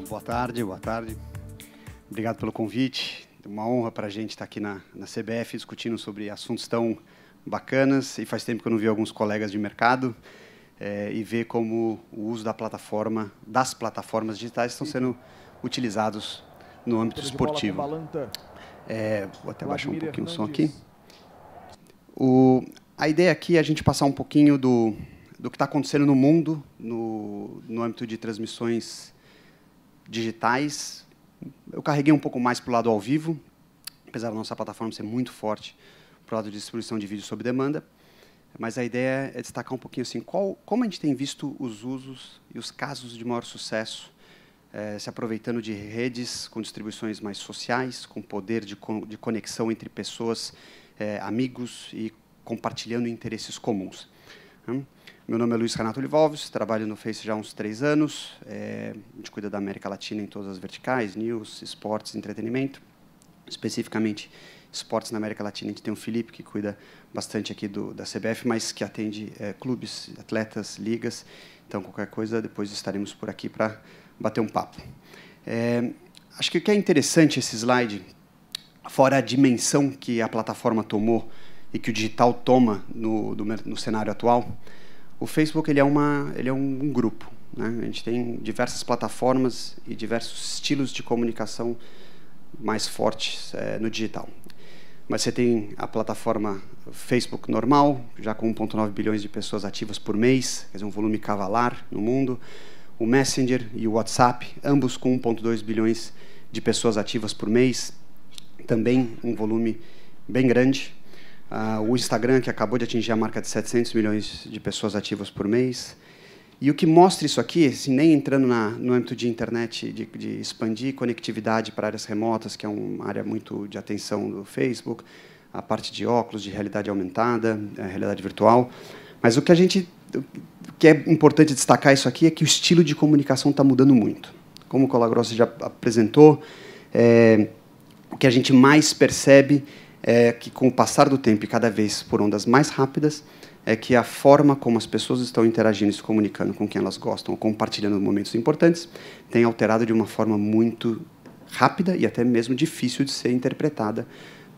Boa tarde. Obrigado pelo convite. É uma honra para a gente estar aqui na CBF discutindo sobre assuntos tão bacanas. E faz tempo que eu não vi alguns colegas de mercado e ver como o uso das plataformas digitais estão sendo utilizados no âmbito esportivo. Vou até baixar um pouquinho o som aqui. A ideia aqui é a gente passar um pouquinho do que está acontecendo no mundo, no âmbito de transmissões digitais. Eu carreguei um pouco mais para o lado ao vivo, apesar da nossa plataforma ser muito forte para o lado de distribuição de vídeo sob demanda. Mas a ideia é destacar um pouquinho assim, como a gente tem visto os usos e os casos de maior sucesso, se aproveitando de redes com distribuições mais sociais, com poder de conexão entre pessoas, amigos e compartilhando interesses comuns. Meu nome é Luiz Renato Livolves, trabalho no Face já há uns 3 anos. A gente cuida da América Latina em todas as verticais, news, esportes, entretenimento. Especificamente, esportes na América Latina, a gente tem o Felipe, que cuida bastante aqui da CBF, mas que atende clubes, atletas, ligas. Então, qualquer coisa, depois estaremos por aqui para bater um papo. Acho que o que é interessante esse slide, fora a dimensão que a plataforma tomou e que o digital toma no cenário atual, o Facebook ele é um grupo, né? A gente tem diversas plataformas e diversos estilos de comunicação mais fortes no digital. Mas você tem a plataforma Facebook normal, já com 1,9 bilhões de pessoas ativas por mês, quer dizer, um volume cavalar no mundo. O Messenger e o WhatsApp, ambos com 1,2 bilhões de pessoas ativas por mês, também um volume bem grande. O Instagram, que acabou de atingir a marca de 700 milhões de pessoas ativas por mês. E o que mostra isso aqui, assim, nem entrando no âmbito de internet, de expandir conectividade para áreas remotas, que é uma área muito de atenção do Facebook, a parte de óculos, de realidade aumentada, realidade virtual. Mas o que é importante destacar isso aqui é que o estilo de comunicação está mudando muito. Como o Colagrossi já apresentou, o que a gente mais percebe é que, com o passar do tempo e cada vez por ondas mais rápidas, é que a forma como as pessoas estão interagindo e se comunicando com quem elas gostam, compartilhando momentos importantes, tem alterado de uma forma muito rápida e até mesmo difícil de ser interpretada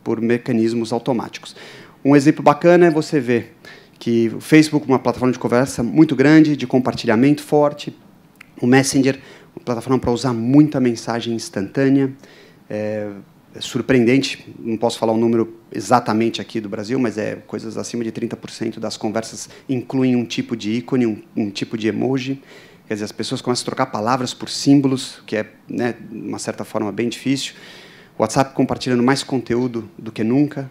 por mecanismos automáticos. Um exemplo bacana é você ver que o Facebook, uma plataforma de conversa muito grande, de compartilhamento forte, o Messenger, uma plataforma para usar muita mensagem instantânea, surpreendente, não posso falar o número exatamente aqui do Brasil, mas coisas acima de 30% das conversas incluem um tipo de ícone, um tipo de emoji. Quer dizer, as pessoas começam a trocar palavras por símbolos, que é, né, de uma certa forma, bem difícil. O WhatsApp compartilhando mais conteúdo do que nunca.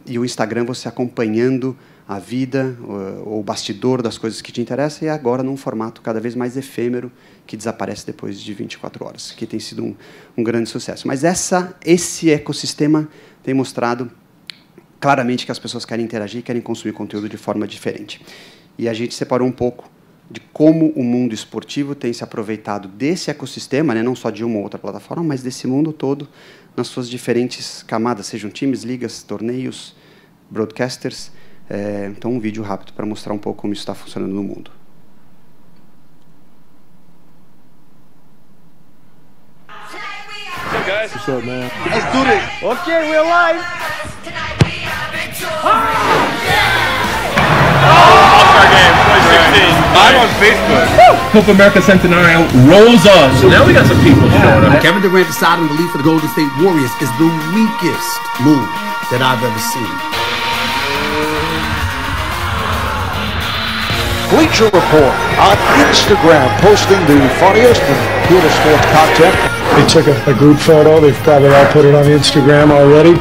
E o Instagram você acompanhando a vida, ou o bastidor das coisas que te interessam, e agora num formato cada vez mais efêmero, que desaparece depois de 24 horas, que tem sido um grande sucesso. Mas esse ecossistema tem mostrado claramente que as pessoas querem interagir, querem consumir conteúdo de forma diferente. E a gente separou um pouco de como o mundo esportivo tem se aproveitado desse ecossistema, né, não só de uma ou outra plataforma, mas desse mundo todo, nas suas diferentes camadas, sejam times, ligas, torneios, broadcasters. Então, um vídeo rápido para mostrar um pouco como isso está funcionando no mundo. What's up, guys? What's up, man? Let's do this. Okay, we're live. All-Star Game 2016. I'm on Facebook. Copa America Centenario rolls on. So now we got some people showing up. Kevin Durant deciding to leave for the Golden State Warriors is the weakest move that I've ever seen. Bleacher Report on Instagram posting the funniest and coolest sports content. They took a group photo. They've probably all put it on Instagram already.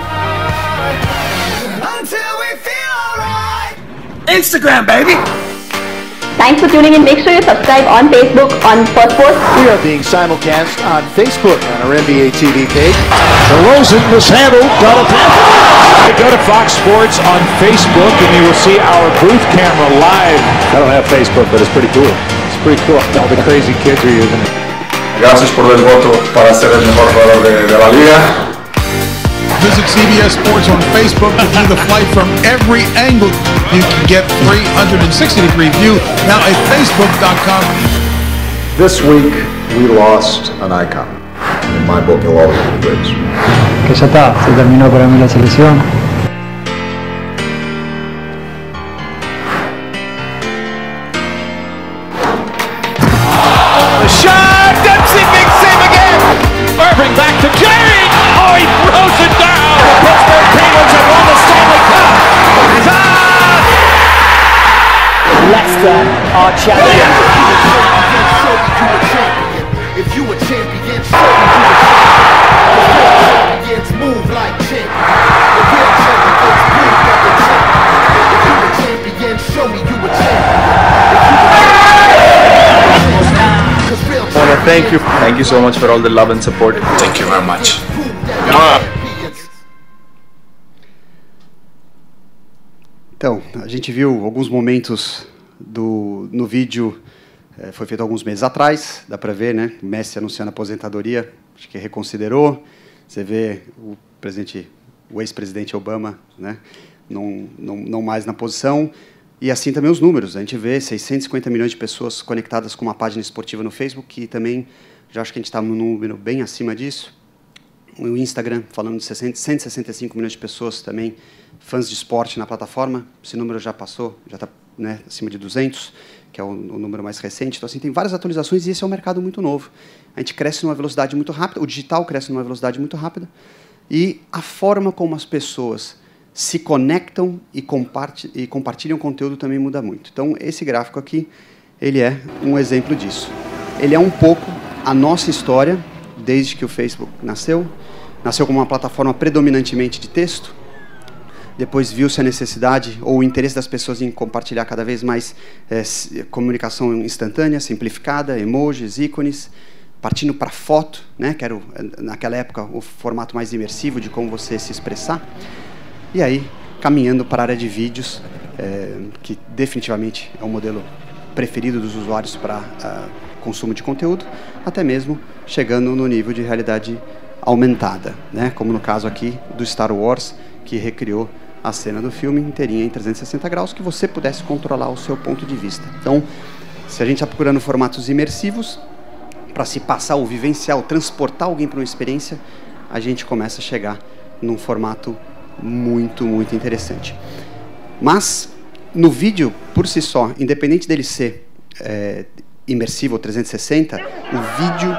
Until we feel alright. Instagram, baby! Thanks for tuning in. Make sure you subscribe on Facebook on First Post. We are being simulcast on Facebook on our NBA TV page. DeRozan mishandled. Go to Fox Sports on Facebook and you will see our booth camera live. I don't have Facebook, but it's pretty cool. It's pretty cool. All the crazy kids are using it. Gracias por el voto para ser el mejor jugador de la liga. Visit CBS Sports on Facebook to view the flight from every angle. You can get 360-degree view now at Facebook.com. This week, We lost an icon. In my book, he'll always be the greatest. Que ya está, se terminó para mí la selección. The shot! Dempsey, big save again! Irving back to Jerry! Oh, he throws it down! The Pittsburgh Penguins have won the Stanley Cup! Leicester are champions. If you a champion, show me you a champion. Champions move like champions. The real champions move like a champion. If you a champion, show me you a champion. I want to thank you. Thank you so much for all the love and support. Thank you very much. Então, a gente viu alguns momentos no vídeo, foi feito alguns meses atrás, dá para ver, né? O Messi anunciando a aposentadoria, acho que reconsiderou. Você vê o ex-presidente Obama, né? Não mais na posição. E assim também os números. A gente vê 650 milhões de pessoas conectadas com uma página esportiva no Facebook, e também já acho que a gente está num número bem acima disso. O Instagram, falando de 165 milhões de pessoas também, fãs de esporte na plataforma. Esse número já passou, já está, né, acima de 200, que é o número mais recente. Então, assim, tem várias atualizações e esse é um mercado muito novo. A gente cresce numa velocidade muito rápida, o digital cresce numa velocidade muito rápida, e a forma como as pessoas se conectam e compartilham conteúdo também muda muito. Então, esse gráfico aqui, ele é um exemplo disso. Ele é um pouco a nossa história, desde que o Facebook nasceu. Nasceu como uma plataforma predominantemente de texto, depois viu-se a necessidade ou o interesse das pessoas em compartilhar cada vez mais comunicação instantânea, simplificada, emojis, ícones, partindo para foto, né, que era, naquela época, o formato mais imersivo de como você se expressar, e aí caminhando para a área de vídeos, que definitivamente é o modelo preferido dos usuários para consumo de conteúdo, até mesmo chegando no nível de realidade aumentada, né? Como no caso aqui do Star Wars, que recriou a cena do filme inteirinha em 360 graus, que você pudesse controlar o seu ponto de vista. Então, se a gente está procurando formatos imersivos, para se passar ou vivenciar ou transportar alguém para uma experiência, a gente começa a chegar num formato muito, muito interessante. Mas, no vídeo, por si só, independente dele ser imersivo ou 360, o vídeo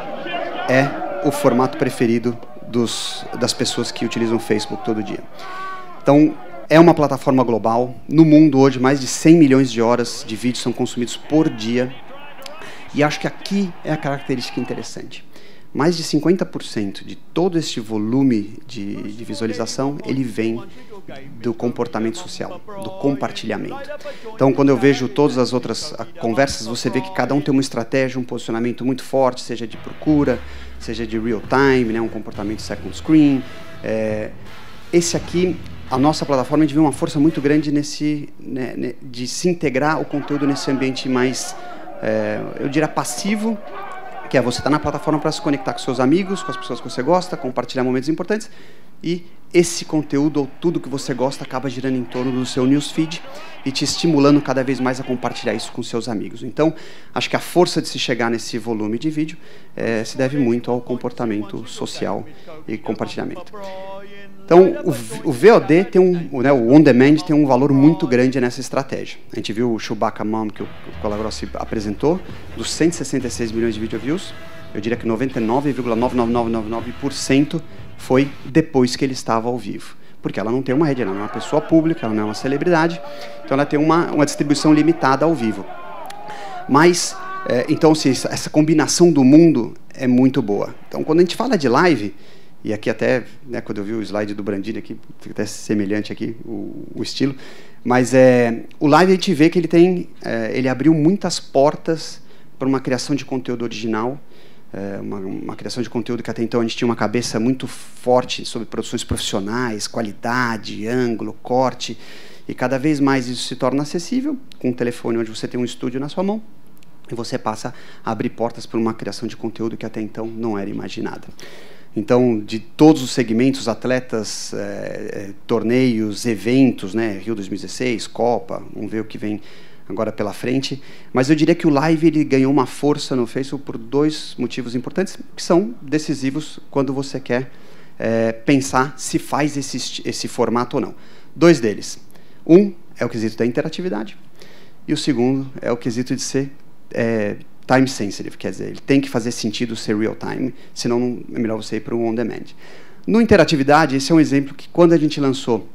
é o formato preferido das pessoas que utilizam o Facebook todo dia. Então, é uma plataforma global. No mundo hoje, mais de 100 milhões de horas de vídeo são consumidos por dia. E acho que aqui é a característica interessante. Mais de 50% de todo este volume de visualização, ele vem do comportamento social, do compartilhamento. Então, quando eu vejo todas as outras conversas, você vê que cada um tem uma estratégia, um posicionamento muito forte, seja de procura, seja de real time, né, um comportamento second screen. Esse aqui, a nossa plataforma, a gente vê uma força muito grande de se integrar o conteúdo nesse ambiente mais, eu diria, passivo, que é você estar na plataforma para se conectar com seus amigos, com as pessoas que você gosta, compartilhar momentos importantes, e esse conteúdo, ou tudo que você gosta, acaba girando em torno do seu newsfeed e te estimulando cada vez mais a compartilhar isso com seus amigos. Então, acho que a força de se chegar nesse volume de vídeo se deve muito ao comportamento social e compartilhamento. Então, o VOD tem o On Demand tem um valor muito grande nessa estratégia. A gente viu o Chewbacca Mom, que o Colagrossi apresentou, dos 166 milhões de video views, eu diria que 99,99999% foi depois que ele estava ao vivo. Porque ela não tem uma rede, ela não é uma pessoa pública, ela não é uma celebridade, então ela tem uma distribuição limitada ao vivo. Mas, então, assim, essa combinação do mundo é muito boa. Então, quando a gente fala de live, e aqui até, né, quando eu vi o slide do Brandini aqui, fica até semelhante aqui o estilo, mas o live a gente vê que ele abriu muitas portas para uma criação de conteúdo original, uma criação de conteúdo que até então a gente tinha uma cabeça muito forte sobre produções profissionais, qualidade, ângulo, corte, e cada vez mais isso se torna acessível com um telefone onde você tem um estúdio na sua mão e você passa a abrir portas para uma criação de conteúdo que até então não era imaginada. Então, de todos os segmentos, atletas, torneios, eventos, né, Rio 2016, Copa, vamos ver o que vem agora pela frente. Mas eu diria que o live ele ganhou uma força no Facebook por 2 motivos importantes, que são decisivos quando você quer pensar se faz esse formato ou não. 2 deles. Um é o quesito da interatividade, e o segundo é o quesito de ser time sensitive, quer dizer, ele tem que fazer sentido ser real time, senão é melhor você ir para um on demand. No interatividade, esse é um exemplo que quando a gente lançou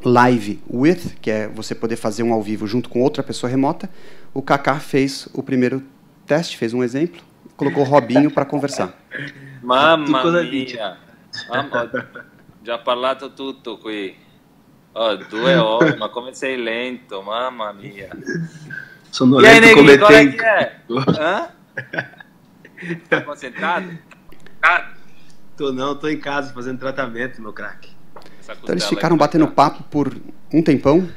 Live With, que é você poder fazer um ao vivo junto com outra pessoa remota, o Kaká fez o primeiro teste, fez um exemplo, colocou o Robinho para conversar. Mamma mia! Già parlato tutto qui. Oh, 2 horas, ma come sei lento, mamma mia. Sono e aí, lento come qual é te. que é? Hã? Tá concentrado? Tô não, tô em casa fazendo tratamento, meu craque. Então eles ficaram batendo papo por um tempão,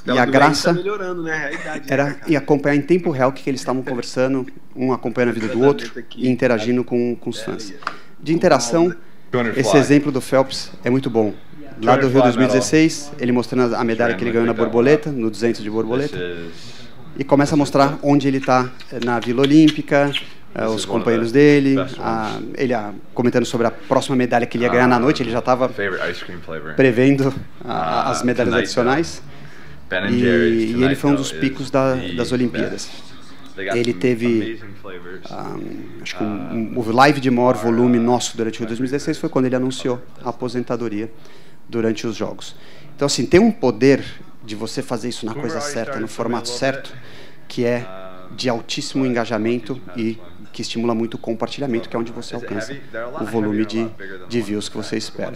e a graça tá melhorando, né? A idade, era ir acompanhar em tempo real o que eles estavam conversando, um acompanhando a vida do outro e interagindo com os fãs. De interação, esse exemplo do Phelps é muito bom. Lá do Rio 2016, ele mostrando a medalha que ele ganhou na borboleta, no 200 de borboleta, e começa a mostrar onde ele está na Vila Olímpica, os companheiros dele, ele comentando sobre a próxima medalha que ele ia ganhar na noite, ele já estava prevendo as medalhas adicionais, e ele foi um dos picos das Olimpíadas. Ele teve, acho que o live de maior volume nosso durante o Rio 2016 foi quando ele anunciou a aposentadoria durante os Jogos. Então, assim, tem um poder de você fazer isso na coisa certa, no formato certo, que é de altíssimo engajamento e que estimula muito o compartilhamento, que é onde você alcança o volume de views que você espera.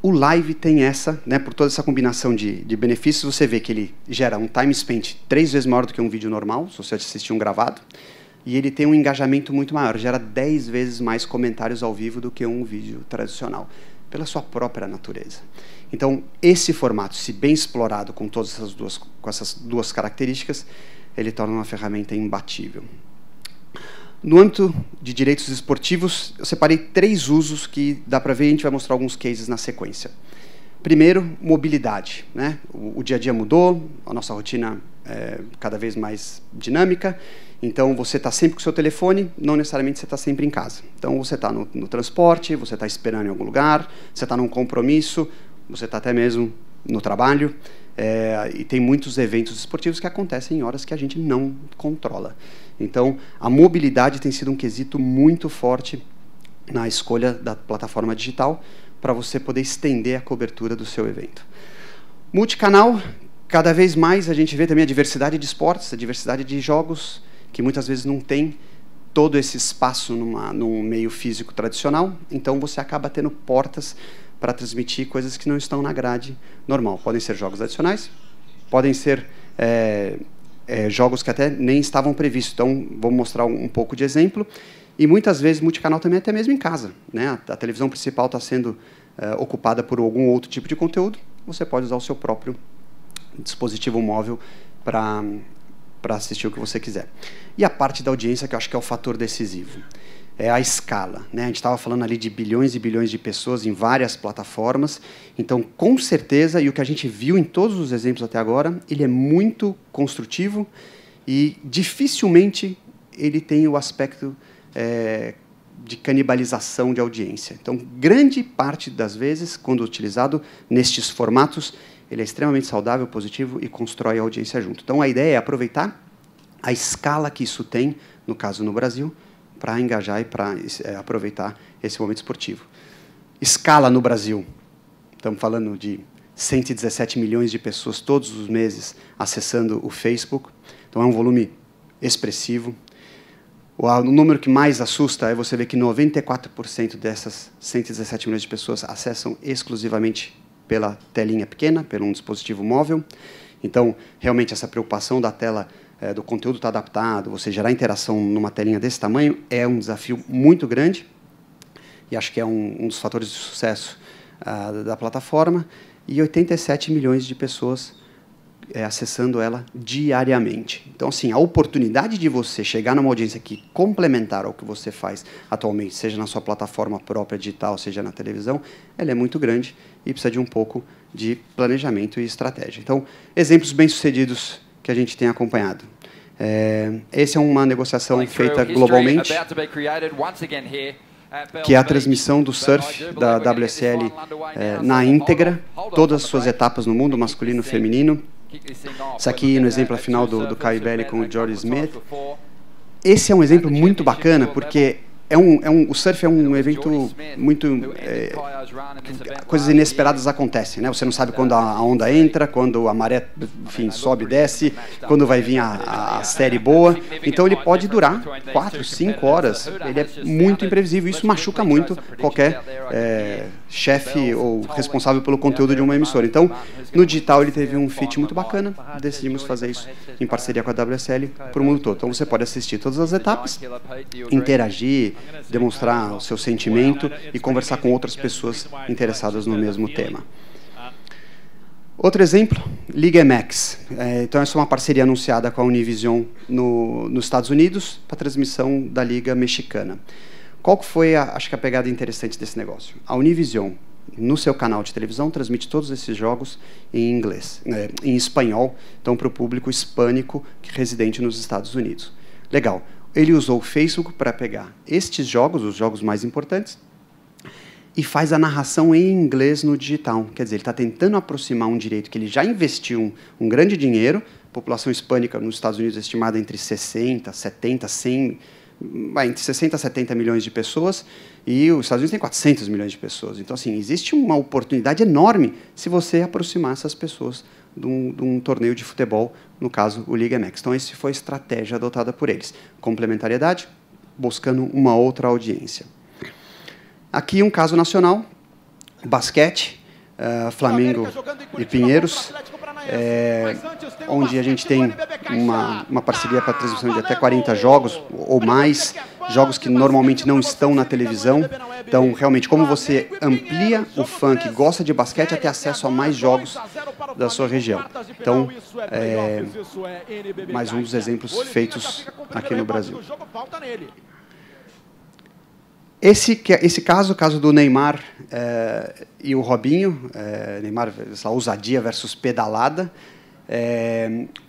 O live tem essa, né, por toda essa combinação de benefícios, você vê que ele gera um time spent 3 vezes maior do que um vídeo normal, se você assistir um gravado, e ele tem um engajamento muito maior, gera 10 vezes mais comentários ao vivo do que um vídeo tradicional, pela sua própria natureza. Então, esse formato, se bem explorado com essas duas características, ele torna uma ferramenta imbatível. No âmbito de direitos esportivos, eu separei 3 usos que dá para ver, e a gente vai mostrar alguns cases na sequência. Primeiro, mobilidade, né? O dia a dia mudou, a nossa rotina é cada vez mais dinâmica, então você está sempre com o seu telefone, não necessariamente você está sempre em casa. Então você está no transporte, você está esperando em algum lugar, você está num compromisso, você está até mesmo no trabalho, e tem muitos eventos esportivos que acontecem em horas que a gente não controla. Então, a mobilidade tem sido um quesito muito forte na escolha da plataforma digital para você poder estender a cobertura do seu evento. Multicanal, cada vez mais a gente vê também a diversidade de esportes, a diversidade de jogos, que muitas vezes não tem todo esse espaço num meio físico tradicional, então você acaba tendo portas para transmitir coisas que não estão na grade normal. Podem ser jogos adicionais, podem ser jogos que até nem estavam previstos. Então, vou mostrar um pouco de exemplo. E muitas vezes multicanal também até mesmo em casa, né? A televisão principal está sendo ocupada por algum outro tipo de conteúdo. Você pode usar o seu próprio dispositivo móvel para assistir o que você quiser. E a parte da audiência, que eu acho que é o fator decisivo, é a escala, né? A gente estava falando ali de bilhões e bilhões de pessoas em várias plataformas. Então, com certeza, e o que a gente viu em todos os exemplos até agora, ele é muito construtivo e dificilmente ele tem o aspecto de canibalização de audiência. Então, grande parte das vezes, quando utilizado nestes formatos, ele é extremamente saudável, positivo e constrói a audiência junto. Então, a ideia é aproveitar a escala que isso tem, no caso no Brasil, para engajar e para aproveitar esse momento esportivo. Escala no Brasil. Estamos falando de 117 milhões de pessoas todos os meses acessando o Facebook. Então, é um volume expressivo. O número que mais assusta é você ver que 94% dessas 117 milhões de pessoas acessam exclusivamente pela telinha pequena, por um dispositivo móvel. Então, realmente, essa preocupação da tela, do conteúdo estar adaptado, você gerar interação numa telinha desse tamanho, é um desafio muito grande, e acho que é um dos fatores de sucesso da plataforma, e 87 milhões de pessoas acessando ela diariamente. Então, assim, a oportunidade de você chegar numa audiência que complementar ao que você faz atualmente, seja na sua plataforma própria digital, seja na televisão, ela é muito grande e precisa de um pouco de planejamento e estratégia. Então, exemplos bem-sucedidos que a gente tem acompanhado. Essa é uma negociação feita globalmente, que é a transmissão do surf da WSL na íntegra, todas as suas etapas no mundo, masculino e feminino. Isso aqui no exemplo final do Kai Belli com o Jordan Smith. Esse é um exemplo muito bacana, porque o surf é um evento muito... coisas inesperadas acontecem, né? Você não sabe quando a onda entra, quando a maré, enfim, sobe e desce, quando vai vir a série boa. Então ele pode durar 4, 5 horas. Ele é muito imprevisível. Isso machuca muito qualquer chefe ou responsável pelo conteúdo de uma emissora. Então, no digital ele teve um fit muito bacana. Decidimos fazer isso em parceria com a WSL para o mundo todo. Então você pode assistir todas as etapas, interagir, demonstrar o seu sentimento e conversar com outras pessoas interessadas no mesmo tema. Outro exemplo, Liga MX. Então, essa é uma parceria anunciada com a Univision nos Estados Unidos para a transmissão da Liga Mexicana. Qual que foi, acho que a pegada interessante desse negócio? A Univision, no seu canal de televisão, transmite todos esses jogos em inglês, em espanhol, então para o público hispânico residente nos Estados Unidos. Legal. Ele usou o Facebook para pegar estes jogos, os jogos mais importantes, e faz a narração em inglês no digital. Quer dizer, ele está tentando aproximar um direito que ele já investiu um grande dinheiro. A população hispânica nos Estados Unidos é estimada entre 60, 70, 100, entre 60 a 70 milhões de pessoas, e os Estados Unidos tem 400 milhões de pessoas. Então, assim, existe uma oportunidade enorme se você aproximar essas pessoas de um torneio de futebol, no caso, o Liga MX. Então, essa foi a estratégia adotada por eles. Complementariedade, buscando uma outra audiência. Aqui um caso nacional, basquete, Flamengo e Pinheiros, onde a gente tem uma parceria para transmissão de até 40 jogos ou mais, jogos que normalmente não estão na televisão. Então, realmente, como você amplia o fã que gosta de basquete a ter acesso a mais jogos da sua região. Então, mais um dos exemplos feitos aqui no Brasil. Esse caso, o caso do Neymar e o Robinho, Neymar, essa ousadia versus pedalada,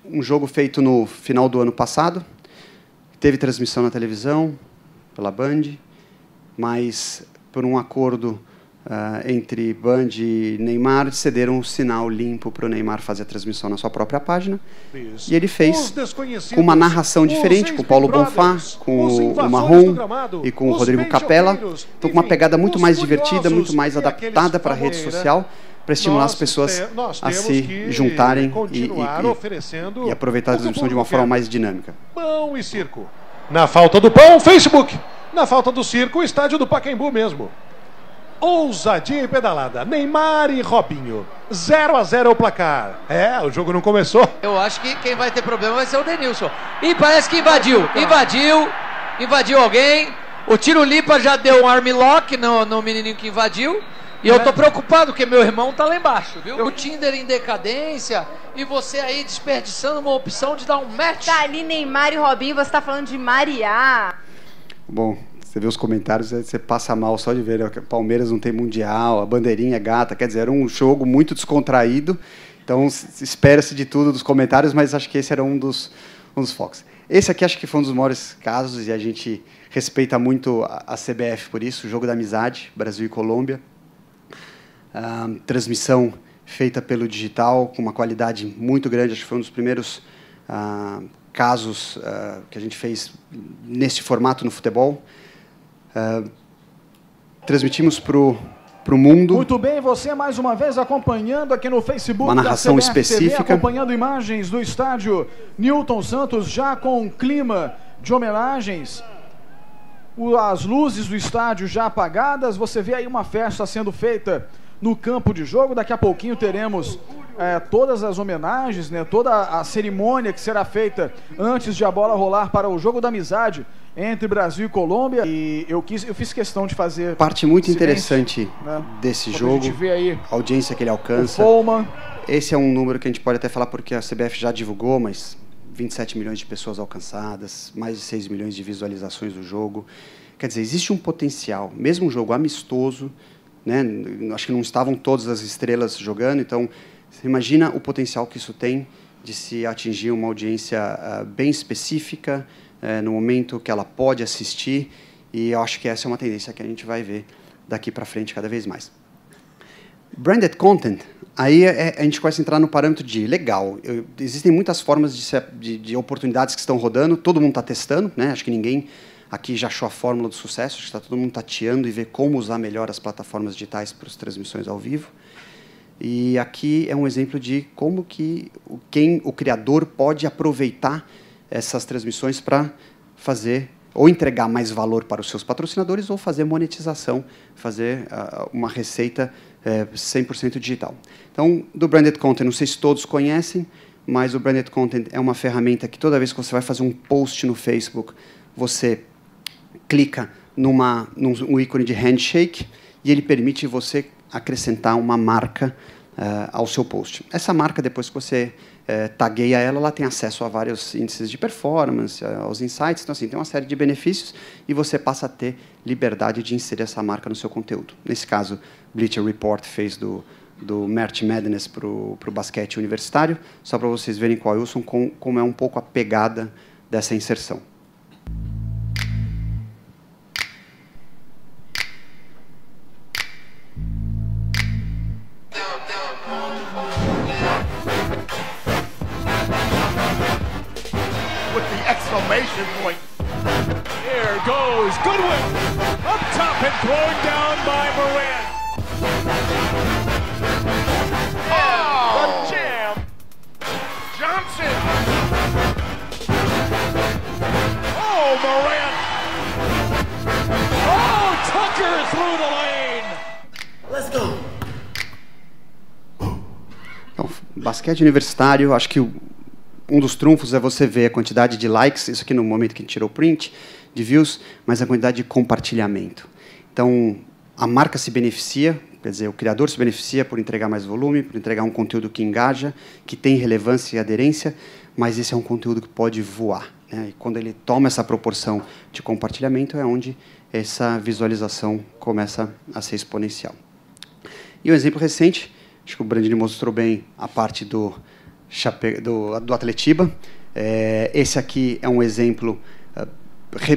um jogo feito no final do ano passado, teve transmissão na televisão, pela Band, mas por um acordo entre Band e Neymar, cederam um sinal limpo para o Neymar fazer a transmissão na sua própria página. Isso. E ele fez com uma narração diferente, com o Paulo Bonfá, com o Marrom e com o Rodrigo Capella. Então, com uma pegada muito mais divertida, muito mais adaptada para a rede social, para estimular as pessoas a se juntarem e aproveitar a transmissão de uma forma mais dinâmica. Pão e circo. Na falta do pão, Facebook. Na falta do circo, o estádio do Pacaembu mesmo. Ousadia e pedalada. Neymar e Robinho. 0-0 é o placar. O jogo não começou. Eu acho que quem vai ter problema vai ser o Denilson. E parece que invadiu alguém. O Tiro Lipa já deu um armlock no menininho que invadiu. E eu tô preocupado, porque meu irmão tá lá embaixo, viu? O Tinder em decadência e você aí desperdiçando uma opção de dar um match. Tá ali Neymar e Robinho, você tá falando de Mariá. Bom, você vê os comentários, você passa mal só de ver. O Palmeiras não tem mundial, a bandeirinha é gata. Quer dizer, era um jogo muito descontraído. Então, espera-se de tudo dos comentários, mas acho que esse era um dos focos. Esse aqui acho que foi um dos maiores casos, e a gente respeita muito a CBF por isso, o jogo da amizade, Brasil e Colômbia. Transmissão feita pelo digital, com uma qualidade muito grande. Acho que foi um dos primeiros casos que a gente fez nesse formato no futebol. Transmitimos para o mundo. Muito bem, você mais uma vez acompanhando aqui no Facebook uma narração da CBF específica, TV, acompanhando imagens do estádio Newton Santos, já com um clima de homenagens, as luzes do estádio já apagadas. Você vê aí uma festa sendo feita no campo de jogo. Daqui a pouquinho teremos todas as homenagens, né, toda a cerimônia que será feita antes de a bola rolar para o jogo da amizade entre Brasil e Colômbia. E eu fiz questão de fazer parte muito interessante, né, desse jogo, a gente vê aí a audiência que ele alcança. O Follman. Esse é um número que a gente pode até falar porque a CBF já divulgou, mas 27 milhões de pessoas alcançadas, mais de 6 milhões de visualizações do jogo. Quer dizer, existe um potencial, mesmo um jogo amistoso, né? Acho que não estavam todas as estrelas jogando, então você imagina o potencial que isso tem de se atingir uma audiência bem específica, no momento que ela pode assistir, e eu acho que essa é uma tendência que a gente vai ver daqui para frente cada vez mais. Branded content, aí a gente começa a entrar no parâmetro de legal. Existem muitas formas de oportunidades que estão rodando, todo mundo está testando, né? Acho que ninguém aqui já achou a fórmula do sucesso, acho que está todo mundo tateando e ver como usar melhor as plataformas digitais para as transmissões ao vivo. E aqui é um exemplo de como que o criador pode aproveitar essas transmissões para fazer ou entregar mais valor para os seus patrocinadores ou fazer monetização, fazer uma receita 100% digital. Então, do Branded Content, não sei se todos conhecem, mas o Branded Content é uma ferramenta que toda vez que você vai fazer um post no Facebook, você clica num ícone de handshake e ele permite você acrescentar uma marca ao seu post. Essa marca, depois que você tagueia ela tem acesso a vários índices de performance, aos insights, então assim, tem uma série de benefícios e você passa a ter liberdade de inserir essa marca no seu conteúdo. Nesse caso, Bleacher Report fez do March Madness para o basquete universitário, só para vocês verem qual Wilson, como é um pouco a pegada dessa inserção. Exclamation point. Here goes Goodwin. Up top and thrown down by Moran. Oh! The jam. Johnson. Oh, Moran. Oh, Tucker through the lane. Let's go. Então, basquete universitário, acho que um dos trunfos é você ver a quantidade de likes, isso aqui no momento que a gente tirou o print, de views, mas a quantidade de compartilhamento. Então, a marca se beneficia, quer dizer, o criador se beneficia por entregar mais volume, por entregar um conteúdo que engaja, que tem relevância e aderência, mas esse é um conteúdo que pode voar, né? E quando ele toma essa proporção de compartilhamento, é onde essa visualização começa a ser exponencial. E um exemplo recente, acho que o Brandini mostrou bem a parte do Atletiba. Esse aqui é um exemplo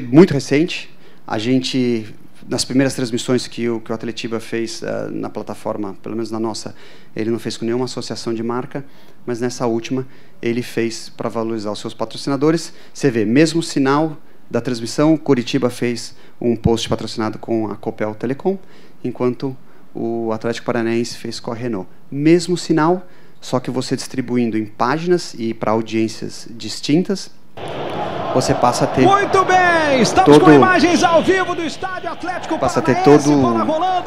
muito recente. A gente, nas primeiras transmissões que o Atletiba fez na plataforma, pelo menos na nossa, ele não fez com nenhuma associação de marca, mas nessa última ele fez para valorizar os seus patrocinadores. Você vê, mesmo sinal da transmissão, Curitiba fez um post patrocinado com a Copel Telecom, enquanto o Atlético Paranaense fez com a Renault. Mesmo sinal, só que você distribuindo em páginas e para audiências distintas, você passa a ter... Muito bem! Estamos com imagens ao vivo do estádio Atlético Paranaense. Passa a ter todo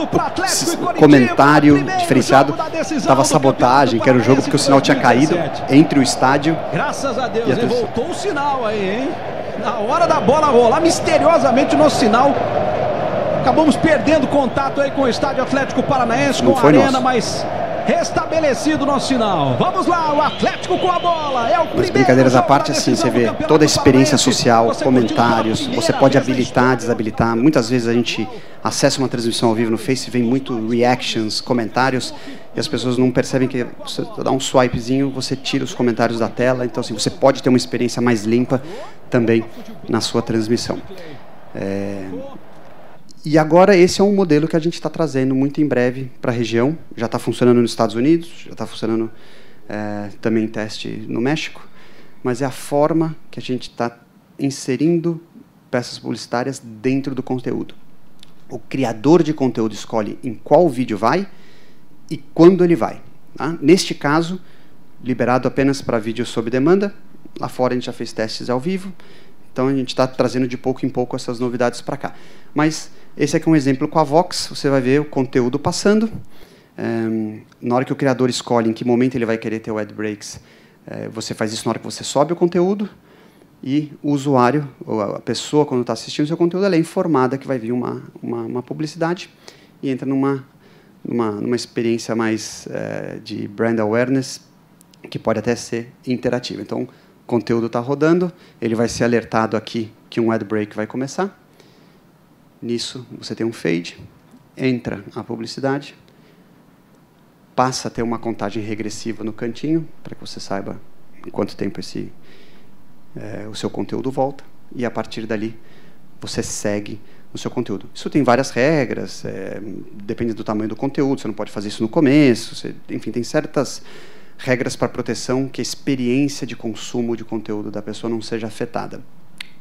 o comentário diferenciado. Estava sabotagem, que era o jogo, porque o sinal tinha caído entre o estádio. Graças a Deus, e voltou o sinal aí, hein? Na hora da bola rolar, misteriosamente o nosso sinal... Acabamos perdendo contato aí com o estádio Atlético Paranaense, com a arena, mas... restabelecido o nosso sinal. Vamos lá, o Atlético com a bola. É o primeiro. Brincadeiras à parte, assim, você vê toda a experiência social, comentários, você pode habilitar, desabilitar. Muitas vezes a gente acessa uma transmissão ao vivo no Face, vem muito reactions, comentários, e as pessoas não percebem que você dá um swipezinho, você tira os comentários da tela. Então, assim, você pode ter uma experiência mais limpa também na sua transmissão. E agora esse é um modelo que a gente está trazendo muito em breve para a região. Já está funcionando nos Estados Unidos, já está funcionando também em teste no México, mas é a forma que a gente está inserindo peças publicitárias dentro do conteúdo. O criador de conteúdo escolhe em qual vídeo vai e quando ele vai. Tá? Neste caso, liberado apenas para vídeo sob demanda. Lá fora a gente já fez testes ao vivo, então a gente está trazendo de pouco em pouco essas novidades para cá. Mas esse aqui é um exemplo com a Vox, você vai ver o conteúdo passando. Na hora que o criador escolhe em que momento ele vai querer ter o ad breaks, você faz isso na hora que você sobe o conteúdo, e o usuário, ou a pessoa, quando está assistindo o seu conteúdo, ela é informada que vai vir uma publicidade e entra numa experiência mais de brand awareness, que pode até ser interativa. Então, o conteúdo está rodando, ele vai ser alertado aqui que um ad break vai começar. Nisso, você tem um fade, entra a publicidade, passa a ter uma contagem regressiva no cantinho, para que você saiba em quanto tempo o seu conteúdo volta, e a partir dali você segue o seu conteúdo. Isso tem várias regras, depende do tamanho do conteúdo, você não pode fazer isso no começo, enfim, tem certas regras para proteção que a experiência de consumo de conteúdo da pessoa não seja afetada.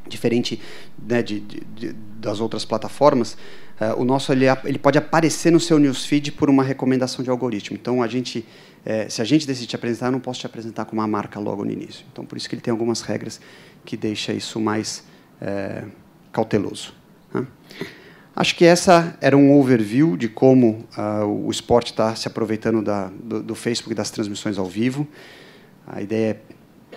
Diferente, né, das outras plataformas, o nosso ele pode aparecer no seu newsfeed por uma recomendação de algoritmo. Então, se a gente decidir te apresentar, eu não posso te apresentar com uma marca logo no início. Então, por isso que ele tem algumas regras que deixa isso mais cauteloso. Né? Acho que essa era um overview de como o esporte está se aproveitando do Facebook e das transmissões ao vivo. A ideia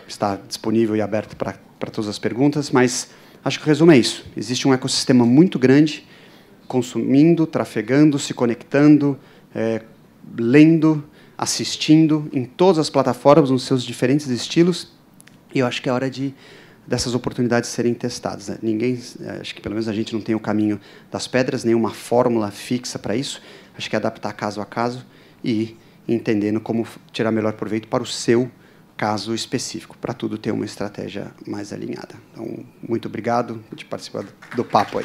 está disponível e aberta para todas as perguntas, mas acho que o resumo é isso. Existe um ecossistema muito grande, consumindo, trafegando, se conectando, lendo, assistindo em todas as plataformas, nos seus diferentes estilos, e eu acho que é hora dessas oportunidades serem testadas. Né? Acho que pelo menos a gente não tem o caminho das pedras, nenhuma fórmula fixa para isso. Acho que é adaptar caso a caso e ir entendendo como tirar melhor proveito para o seu caso específico, para tudo ter uma estratégia mais alinhada. Então, muito obrigado por participar do papo aí.